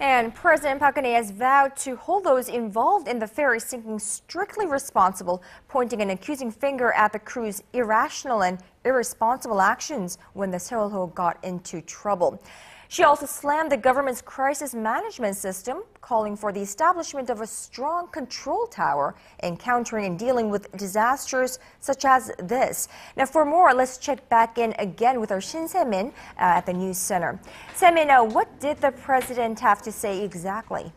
And President Park Geun-hye has vowed to hold those involved in the ferry sinking strictly responsible, pointing an accusing finger at the crew's irrational and irresponsible actions when the Sewol-ho got into trouble. She also slammed the government's crisis management system, calling for the establishment of a strong control tower in countering and dealing with disasters such as this. Now, for more, let's check back in again with our Shin Se-min at the news center. Se-min, what did the president have to say exactly?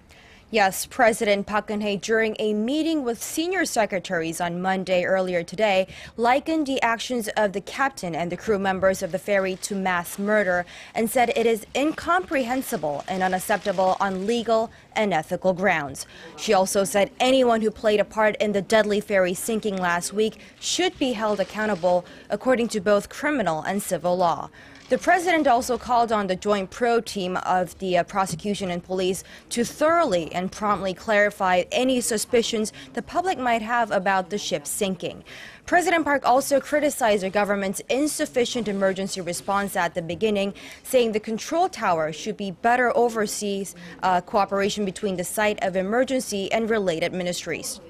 Yes, President Park Geun-hye, during a meeting with senior secretaries on Monday earlier today, likened the actions of the captain and the crew members of the ferry to mass murder and said it is incomprehensible and unacceptable on legal and ethical grounds. She also said anyone who played a part in the deadly ferry sinking last week should be held accountable according to both criminal and civil law. The president also called on the joint probe team of the prosecution and police to thoroughly and promptly clarify any suspicions the public might have about the ship sinking. President Park also criticized the government's insufficient emergency response at the beginning, saying the control tower should be better oversees cooperation between the site of emergency and related ministries.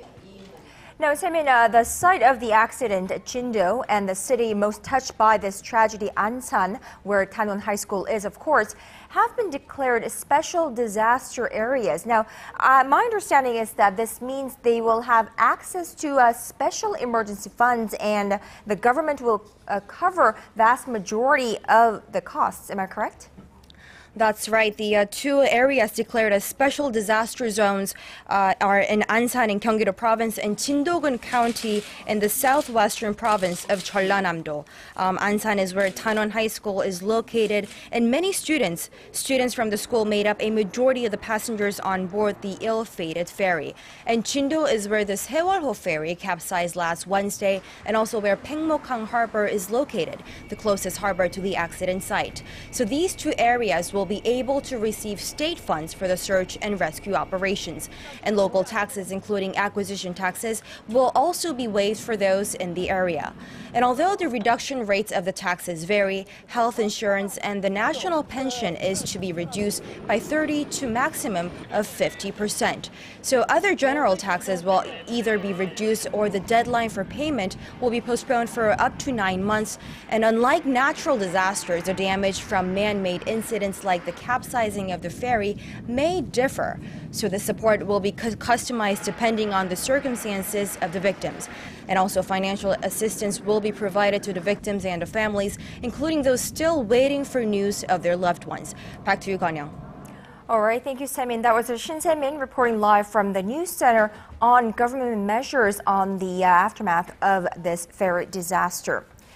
Now, Se-min, the site of the accident, Jindo, and the city most touched by this tragedy, Ansan, where Tanwon High School is, of course, have been declared special disaster areas. Now, my understanding is that this means they will have access to special emergency funds, and the government will cover vast majority of the costs. Am I correct? That's right. The two areas declared as special disaster zones are in Ansan in Gyeonggi-do Province and Jindogun County in the southwestern province of Jeollanam-do. Ansan is where Tanwon High School is located, and many students from the school made up a majority of the passengers on board the ill-fated ferry. And Jindo is where the Sewol-ho ferry capsized last Wednesday, and also where Paengmokang Harbor is located, the closest harbor to the accident site. So these two areas will be able to receive state funds for the search and rescue operations. And local taxes, including acquisition taxes, will also be waived for those in the area. And although the reduction rates of the taxes vary, health insurance and the national pension is to be reduced by 30 to maximum of 50%. So other general taxes will either be reduced or the deadline for payment will be postponed for up to 9 months. And unlike natural disasters, the damage from man-made incidents like the capsizing of the ferry may differ. So the support will be customized depending on the circumstances of the victims. And also financial assistance will be provided to the victims and the families, including those still waiting for news of their loved ones. Back to you, Ganyang. All right, thank you, Se-min. That was Shin Se-min reporting live from the news center on government measures on the aftermath of this ferry disaster.